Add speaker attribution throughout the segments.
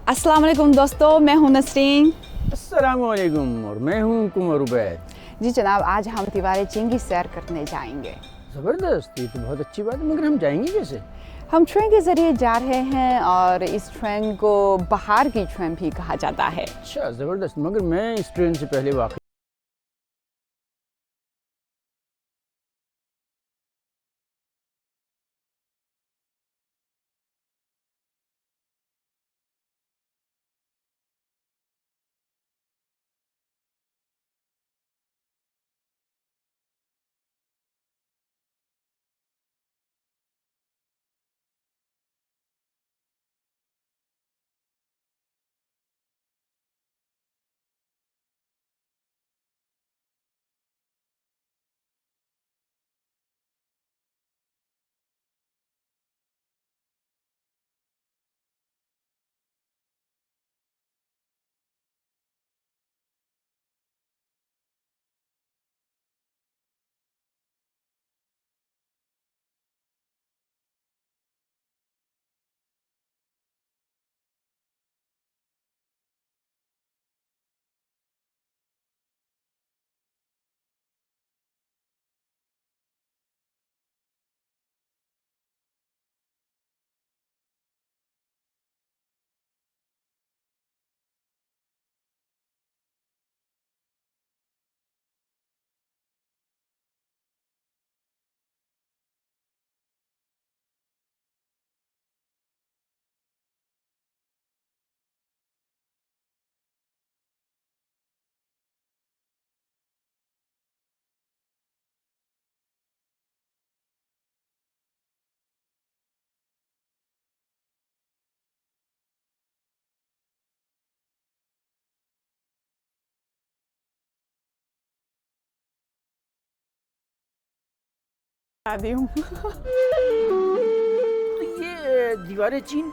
Speaker 1: अस्सलाम वालेकुम दोस्तों, मैं हूं नसरीन।
Speaker 2: अस्सलाम वालेकुम और मैं हूं कुमर उबैद।
Speaker 1: जी जनाब, आज हम दीवारे चीन की सैर करने जाएंगे।
Speaker 2: ज़बरदस्त, ये तो बहुत अच्छी बात है, मगर हम जाएंगे कैसे?
Speaker 1: हम ट्रेन के ज़रिए जा रहे हैं और इस ट्रेन को बाहर की ट्रेन भी कहा जाता है।
Speaker 2: अच्छा ज़बरदस्त, मगर मैं इस ट्रेन से पहले वाकई
Speaker 1: आती हूँ।
Speaker 2: तो ये दीवारें चीन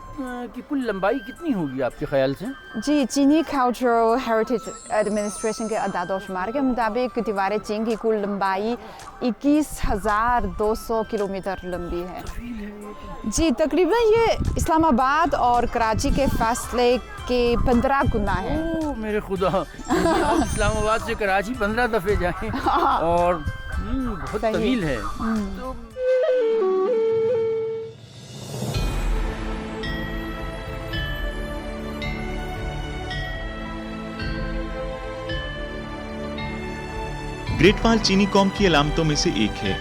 Speaker 2: की कुल लंबाई कितनी होगी आपके ख्याल से?
Speaker 1: जी, चीनी कल्चरल हेरिटेज एडमिनिस्ट्रेशन के अदाद-ओ-शुमार के मुताबिक दीवारें चीन की कुल लंबाई 21,200 किलोमीटर लंबी है। जी, तकरीबन ये इस्लामाबाद और कराची के फासले के 15 गुना है।
Speaker 2: ओह मेरे खुदा, आप इस्लामाबाद से कराची 15 दफ़े जाएं और बहुत
Speaker 1: सही।
Speaker 2: तवील है। तो
Speaker 3: ग्रेट वॉल चीनी कौम की अलामतों में से एक है।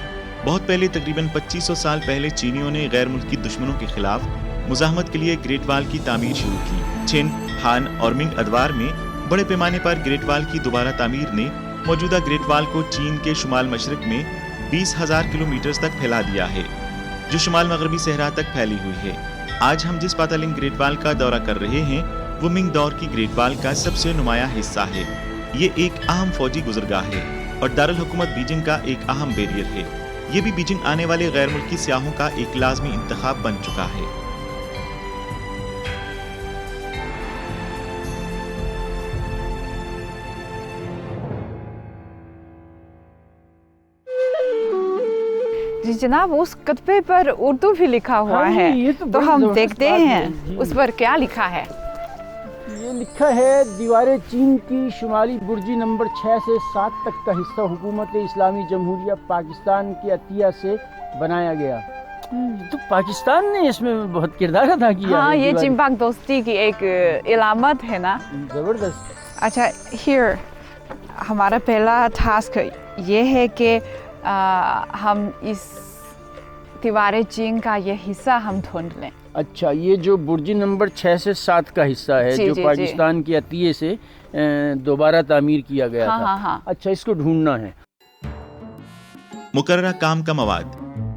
Speaker 3: बहुत पहले, तकरीबन 2500 साल पहले, चीनियों ने गैर मुल्की दुश्मनों के खिलाफ मुजाहमत के लिए ग्रेट वॉल की तामीर शुरू की। छिन, हान और मिंग अदवार में बड़े पैमाने पर ग्रेट वॉल की दोबारा तामीर ने मौजूदा ग्रेट वॉल को चीन के शुमाल मशरक में 20,000 किलोमीटर तक फैला दिया है, जो शुमाल मगरबी सहरा तक फैली हुई है। आज हम जिस पातालिंग ग्रेट वॉल का दौरा कर रहे हैं, वो मिंग दौर की ग्रेट वॉल का सबसे नुमाया हिस्सा है। ये एक अहम फौजी गुजरगाह है और दारुल हुकूमत बीजिंग का एक अहम बैरियर है। ये भी बीजिंग आने वाले गैर मुल्की सियाहों का एक लाजमी इंतखाब बन चुका है।
Speaker 1: जी जनाब, उस कतबे पर उर्दू भी लिखा हुआ
Speaker 2: हाँ,
Speaker 1: है,
Speaker 2: ये
Speaker 1: तो
Speaker 2: बड़ी
Speaker 1: हम
Speaker 2: ज़बरदस्त
Speaker 1: देखते
Speaker 2: बात है।
Speaker 1: हैं
Speaker 2: जी।
Speaker 1: उस पर क्या लिखा है।
Speaker 2: ये लिखा है, दीवारें चीन की शुमाली बुर्जी नंबर 6 से 7 तक का हिस्सा हुकूमत इस्लामी जमहूरिया पाकिस्तान के अतिया से बनाया गया। तो पाकिस्तान ने इसमें बहुत किरदार अदा किया
Speaker 1: हाँ,
Speaker 2: है।
Speaker 1: ये
Speaker 2: दीवारें।
Speaker 1: चीन-पाक दोस्ती की एक इलामत है ना।
Speaker 2: ज़बरदस्त।
Speaker 1: अच्छा, हियर हमारा पहला टास्क ये है कि हम इस दीवारे चीन का ये हिस्सा हम ढूंढ लें।
Speaker 2: अच्छा, ये जो बुर्जी नंबर 6 से 7 का हिस्सा है,
Speaker 1: जी,
Speaker 2: जो
Speaker 1: जी,
Speaker 2: पाकिस्तान के अतिये से दोबारा तामीर किया गया
Speaker 1: हाँ,
Speaker 2: था।
Speaker 1: हाँ, हाँ।
Speaker 2: अच्छा, इसको ढूंढना है।
Speaker 3: मुकर्ररा काम का मवाद।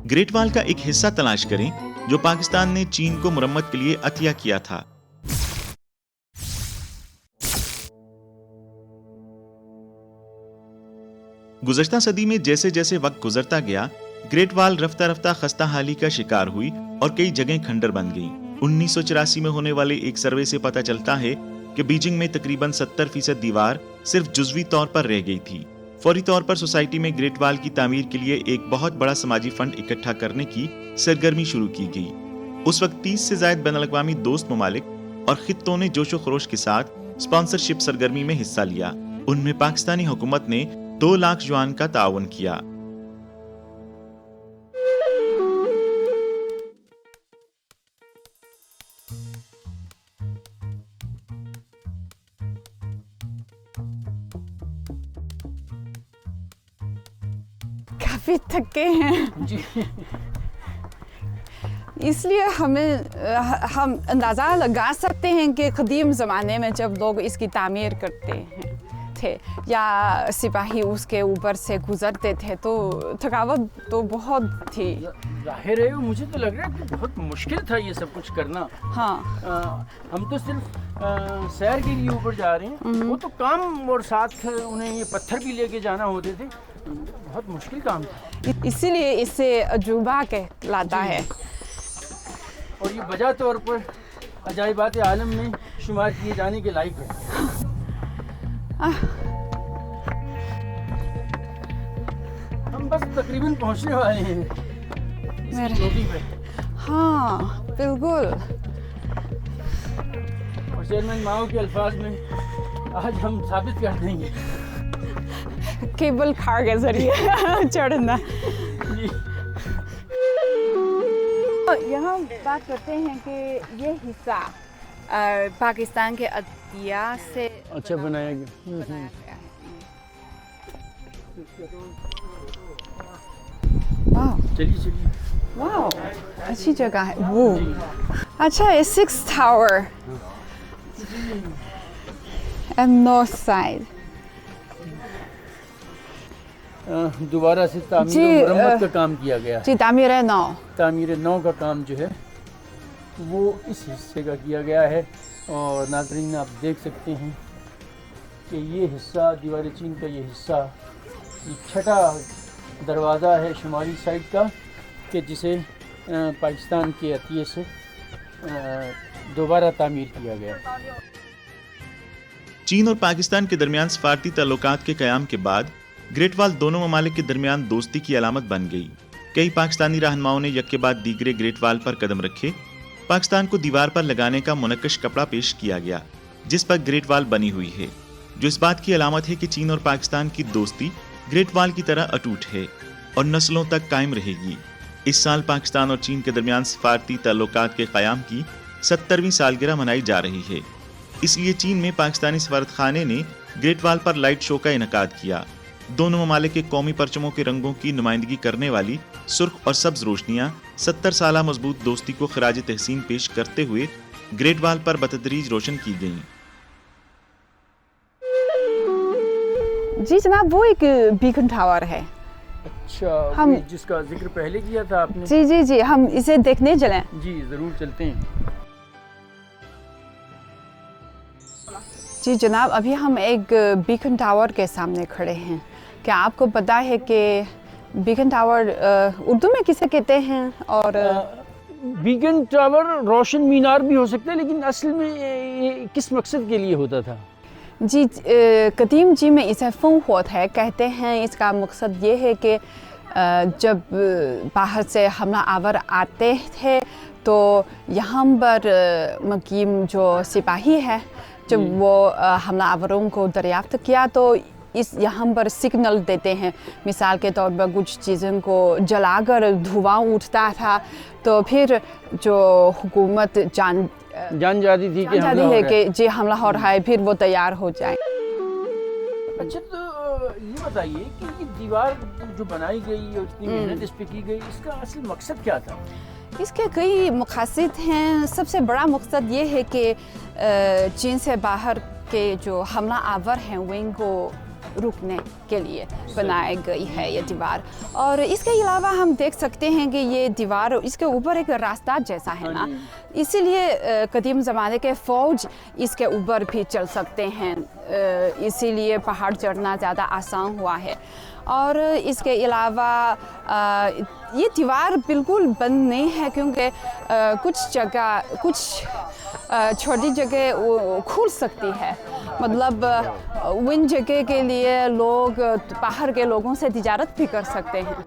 Speaker 3: ग्रेट वॉल का एक हिस्सा तलाश करें जो पाकिस्तान ने चीन को मुरम्मत के लिए अतिया किया था। गुज़श्ता सदी में जैसे जैसे वक्त गुजरता गया, ग्रेट वॉल रफ्ता रफ्ता खस्ता हाली का शिकार हुई और कई जगह खंडर बन गई। 1984 में होने वाले एक सर्वे से पता चलता है कि बीजिंग में तकरीबन 70% दीवार सिर्फ जुज़वी तौर पर रह गई थी। फौरी तौर पर सोसाइटी में ग्रेट वॉल की तामीर के लिए एक बहुत बड़ा समाजी फंड इकट्ठा करने की सरगर्मी शुरू की गई। उस वक्त 30 से ज़ायद बैनुल-अक़वामी दोस्त ममालिक और खित्तों ने जोशो खरोश के साथ स्पॉन्सरशिप सरगर्मी में हिस्सा लिया। उनमें पाकिस्तानी हुकूमत ने 2 लाख युआन का ताउन किया।
Speaker 1: काफी थके हैं
Speaker 2: जी।
Speaker 1: इसलिए हम अंदाज़ा लगा सकते हैं कि क़दीम ज़माने में जब लोग इसकी तामीर करते थे या सिपाही उसके ऊपर से गुजरते थे तो थकावट तो बहुत थी।
Speaker 2: जाहिर है, मुझे तो लग रहा है कि बहुत मुश्किल था ये सब कुछ करना।
Speaker 1: हाँ,
Speaker 2: हम तो सिर्फ सैर के लिए ऊपर जा रहे हैं, वो तो काम और साथ उन्हें ये पत्थर भी लेके जाना होते थे। बहुत मुश्किल काम था,
Speaker 1: इसीलिए इसे अजूबा कहलाता है।
Speaker 2: और ये बजा तौर पर अजाइबात आलम में शुमार किए जाने के लायक है। हम बस तकरीबन पहुंचने वाले हैं इस चोटी पे।
Speaker 1: हाँ बिल्कुल।
Speaker 2: और चेयरमैन माओ के अल्फाज में आज हम साबित कर देंगे
Speaker 1: केबल कार के जरिए चढ़ना। यहाँ बात करते हैं कि ये हिस्सा पाकिस्तान के अतिया से
Speaker 2: अच्छा बनाया गया।
Speaker 1: बनाया गया है। वाह,
Speaker 2: चलिए चलिए।
Speaker 1: वाह, अच्छी जगह है वो। अच्छा, ये 6 टावर एंड नॉर्थ साइड।
Speaker 2: दोबारा से तामीर
Speaker 1: जी,
Speaker 2: और मरम्मत का काम किया गया है।
Speaker 1: जी, तामीर नौ।
Speaker 2: तामीर नौ का काम जो है वो इस हिस्से का किया गया है। और नाज़रीन, आप देख सकते हैं कि ये हिस्सा दीवार चीन का ये हिस्सा, ये छठा दरवाज़ा है शुमाली साइड का, कि जिसे पाकिस्तान के अतिये से दोबारा तामीर किया गया।
Speaker 3: चीन और पाकिस्तान के दरमियान सफारती ताल्लुकात के क़याम के बाद ग्रेट वाल दोनों ममालिक के दरमियान दोस्ती की अलामत बन गई। कई पाकिस्तानी रहनुमाओं ने यक के बाद दीगरे ग्रेट वाल पर कदम रखे। पाकिस्तान को दीवार पर लगाने का मुनक्कश कपड़ा पेश किया गया जिस पर ग्रेट वाल बनी हुई है, जो इस बात की अलामत है कि चीन और पाकिस्तान की दोस्ती ग्रेट वाल की तरह अटूट है और नस्लों तक कायम रहेगी। इस साल पाकिस्तान और चीन के दरमियान सफारती ताल्लुकात के क़याम की 70वीं सालगिरह मनाई जा रही है। इसलिए चीन में पाकिस्तानी सफारत खाने ने ग्रेट वाल पर लाइट शो का इनकाद किया। दोनों ममालिक के कौमी परचमों के रंगों की नुमाइंदगी करने वाली सुर्ख और सब्ज रोशनियां 70 साला मजबूत दोस्ती को खराज तहसीन पेश करते हुए ग्रेट वाल पर बतदरीज रोशन की गईं।
Speaker 1: जी जनाब, वो एक बीकन टावर है।
Speaker 2: अच्छा,
Speaker 1: हम
Speaker 2: जिसका जिक्र पहले किया था आपने।
Speaker 1: जी जी जी, हम इसे देखने चलें।
Speaker 2: जी ज़रूर, चलते हैं।
Speaker 1: जी जनाब, अभी हम एक बीकन टावर के सामने खड़े हैं। क्या आपको पता है कि बीकन टावर उर्दू में किसे कहते हैं? और
Speaker 2: बीकन टावर रोशन मीनार भी हो सकता है, लेकिन असल में ये किस मकसद के लिए होता था?
Speaker 1: जी, कदीम जी में इसे फंग होत है कहते हैं। इसका मकसद ये है कि जब बाहर से हमला आवर आते थे तो यहाँ पर मुकीम जो सिपाही है, जब वो हमला आवरों को दरियाफ्त किया तो इस यहाँ पर सिग्नल देते हैं। मिसाल के तौर पर कुछ चीज़ों को जलाकर धुआं उठता था तो फिर जो हुकूमत जान
Speaker 2: जाती थी कि
Speaker 1: जाती है कि जी हमला हो रहा है, फिर वो तैयार हो जाए।
Speaker 2: अच्छा, तो ये बताइए कि ये दीवार जो बनाई गई और इतनी मेहनत इस पे की गई, इसका असल मकसद क्या था?
Speaker 1: इसके कई मकसद हैं। सबसे बड़ा मकसद ये है कि चीन से बाहर के जो हमला आवर हैं उनको रुकने के लिए बनाई गई है ये दीवार। और इसके अलावा हम देख सकते हैं कि ये दीवार, इसके ऊपर एक रास्ता जैसा है ना, इसीलिए कदीम ज़माने के फ़ौज इसके ऊपर भी चल सकते हैं। इसीलिए पहाड़ चढ़ना ज़्यादा आसान हुआ है। और इसके अलावा ये दीवार बिल्कुल बंद नहीं है, क्योंकि कुछ जगह, कुछ छोटी जगह खुल सकती है। मतलब उन जगह के लिए लोग बाहर के लोगों से तिजारत भी कर सकते हैं।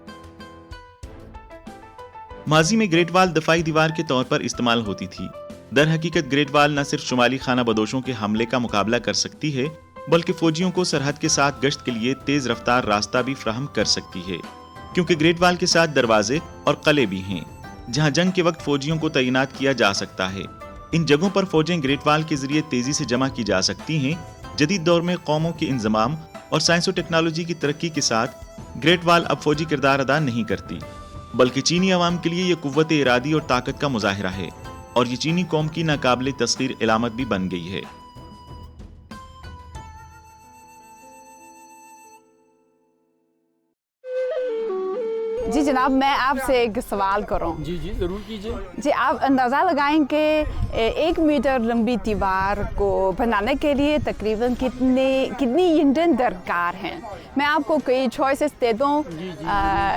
Speaker 3: माजी में ग्रेट वाल दफाई दीवार के तौर पर इस्तेमाल होती थी। दर हकीकत ग्रेट वॉल न सिर्फ शुमाली खाना बदोशों के हमले का मुकाबला कर सकती है, बल्कि फौजियों को सरहद के साथ गश्त के लिए तेज रफ्तार रास्ता भी फ्राहम कर सकती है, क्योंकि ग्रेट वॉल के साथ दरवाजे और कले भी हैं, जहां जंग के वक्त फौजियों को तैनात किया जा सकता है। इन जगहों पर फौजें ग्रेट वॉल के जरिए तेजी से जमा की जा सकती हैं। जदीद दौर में कौमों के इंजमाम और साइंस और टेक्नोलॉजी की तरक्की के साथ ग्रेट वॉल अब फौजी किरदार अदा नहीं करती, बल्कि चीनी अवाम के लिए ये कुव्वत इरादी और ताकत का मुजाहिरा है, और ये चीनी कौम की नाकाबिले तस्खीर इलामत भी बन गई है।
Speaker 1: जी जनाब, मैं आपसे एक सवाल करूं।
Speaker 2: जी जी ज़रूर कीजिए।
Speaker 1: जी, आप अंदाज़ा लगाएं कि 1 मीटर लंबी दीवार को बनाने के लिए तकरीबन कितनी ईंटें दरकार हैं? मैं आपको कई चॉइसेस दे दूं,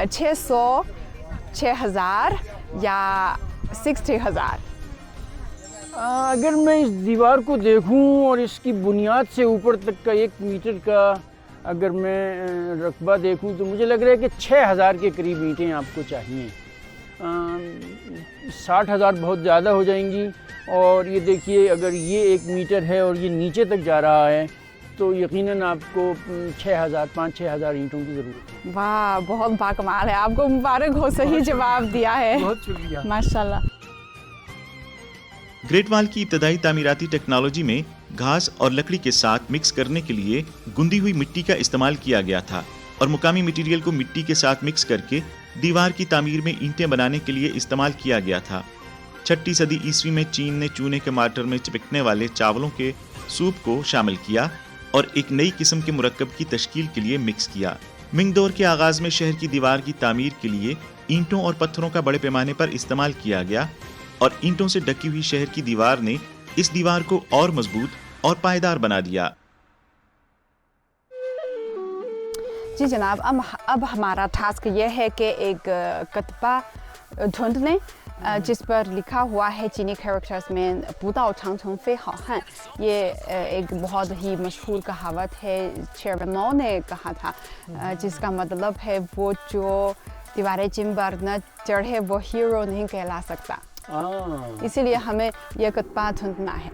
Speaker 1: 600, 6000 या 60,000।
Speaker 2: अगर मैं इस दीवार को देखूं और इसकी बुनियाद से ऊपर तक का 1 मीटर का अगर मैं रकबा देखूं तो मुझे लग रहा है कि 6,000 के करीब ईंटें आपको चाहिए। 60,000 बहुत ज़्यादा हो जाएंगी। और ये देखिए, अगर ये 1 मीटर है और ये नीचे तक जा रहा है तो यकीनन आपको 6,000, 5-6,000 ईंटों की ज़रूरत है।
Speaker 1: वाह, बहुत बाकमाल है, आपको मुबारक हो, सही जवाब दिया है।
Speaker 2: बहुत शुक्रिया,
Speaker 1: माशाल्लाह।
Speaker 3: ग्रेट वॉल की इब्तदाई तामीराती टेक्नोलॉजी में घास और लकड़ी के साथ मिक्स करने के लिए गुंदी हुई मिट्टी का इस्तेमाल किया गया था, और मुकामी मटेरियल को मिट्टी के साथ मिक्स करके दीवार की तामीर में ईंटें बनाने के लिए इस्तेमाल किया गया था। 6वीं सदी ईस्वी में चीन ने चूने के मार्टर में चिपकने वाले चावलों के सूप को शामिल किया और एक नई किस्म के मुरक्कब की तश्कील के लिए मिक्स किया। मिंग दौर के आगाज में शहर की दीवार की तामीर के लिए ईंटों और पत्थरों का बड़े पैमाने पर इस्तेमाल किया गया, और ईंटों से ढकी हुई शहर की दीवार ने इस दीवार को और मजबूत और पायदार बना दिया।
Speaker 1: जी जनाब, अब हमारा टास्क यह है कि एक कतबा ढूंढ लें जिस पर लिखा हुआ है चीनी कैरेक्टर्स में पूदाओ चांगचंग फे हाओ हान। ये एक बहुत ही मशहूर कहावत है, चेयरमैन माओ ने कहा था, जिसका मतलब है वो जो दीवारें जिन पर न चढ़े वो हीरो नहीं कहला सकता। इसीलिए हमें यह कतबा ढूंढना है।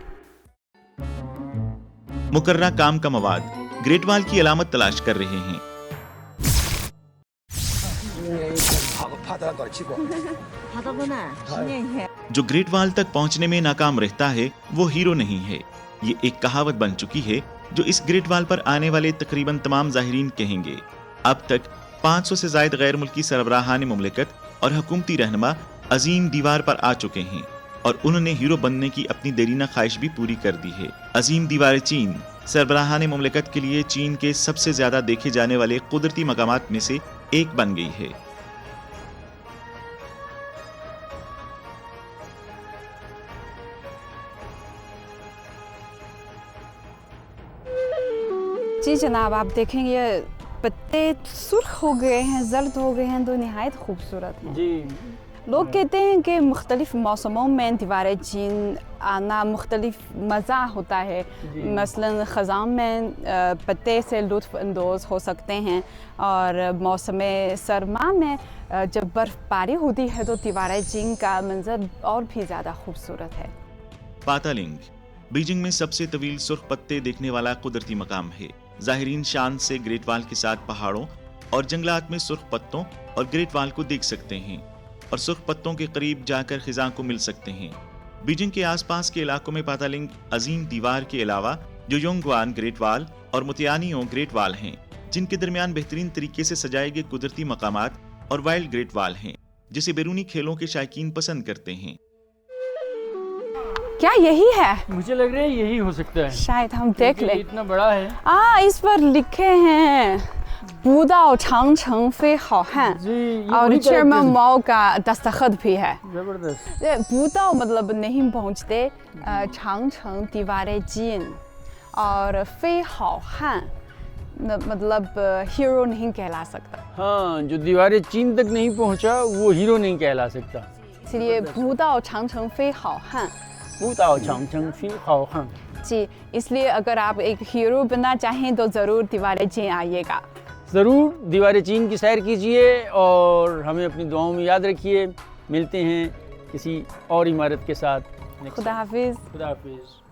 Speaker 3: मुकर्रा काम का मवाद ग्रेट वॉल की अलामत तलाश कर रहे हैं। जो ग्रेट वॉल तक पहुंचने में नाकाम रहता है वो हीरो नहीं है। ये एक कहावत बन चुकी है जो इस ग्रेट वॉल पर आने वाले तकरीबन तमाम ज़ाहिरीन कहेंगे। अब तक 500 से ज़ायद गैर मुल्की सरबराहान मुमलिकत और हुकूमती रहनुमा अजीम दीवार पर आ चुके हैं, और उन्होंने हीरो बनने की अपनी देरीना ख्वाहिश भी पूरी कर दी है। अजीम दीवार चीन सरबराहान मुमलिकत के लिए चीन के सबसे ज्यादा देखे जाने वाले कुदरती मकामात में से एक बन गई है।
Speaker 1: जी जनाब, आप देखेंगे ये पत्ते सुर्ख हो गए हैं, जर्द हो गए हैं, तो निहायत खूबसूरत हैं।
Speaker 2: जी,
Speaker 1: लोग कहते हैं कि मुख्तलिफ मौसमों में दीवारें चीन आना मुख्तलिफ मज़ा होता है। मसलन ख़ज़ां में पत्ते से लुत्फ़ अंदोज़ हो सकते हैं, और मौसम सरमा में जब बर्फ़बारी होती है तो दीवारें चीन का मंजर और भी ज़्यादा खूबसूरत है।
Speaker 3: पातालिंग बीजिंग में सबसे तवील सुर्ख पत्ते देखने वाला कुदरती मकाम है। ज़ाहिरीन शान से ग्रेट वॉल के साथ पहाड़ों और जंगलात में सुर्ख पत्तों और ग्रेट वॉल को देख सकते हैं, और सुर्ख पत्तों के करीब जाकर खिज़ां को मिल सकते हैं। बीजिंग के आसपास के इलाकों में पातालिंग अजीम दीवार के अलावा जोयोंगवान ग्रेट वॉल और मुतियानियों ग्रेट वॉल हैं, जिनके दरमियान बेहतरीन तरीके से सजाए गए कुदरती मकामात और वाइल्ड ग्रेट वॉल हैं, जिसे बैरूनी खेलों के शायकीन पसंद करते हैं।
Speaker 1: क्या यही है?
Speaker 2: मुझे लग रहा है यही हो सकता है।
Speaker 1: शायद हम देख लें।
Speaker 2: इतना बड़ा है।
Speaker 1: इस पर लिखे हैं पूदाओ चांगचंग फे हाओ हान, और चेयरमैन माओ का दस्तखत भी है।
Speaker 2: जबरदस्त।
Speaker 1: पूदाओ मतलब नहीं पहुंचते, चांगचंग दीवारें चीन, और फे हाओ हान मतलब हीरो नहीं कहला सकता।
Speaker 2: हाँ, जो दीवारें चीन तक नहीं पहुंचा वो हीरो नहीं कहला सकता।
Speaker 1: इसलिए पूदाओ चांगचंग फे हाओ हान। जी, इसलिए अगर आप एक हीरो बनना चाहें तो ज़रूर दीवारें चीन आइएगा।
Speaker 2: ज़रूर दीवारें चीन की सैर कीजिए और हमें अपनी दुआओं में याद रखिए। मिलते हैं किसी और इमारत के साथ।
Speaker 1: खुदा हाफिज़।
Speaker 2: खुदा हाफिज़।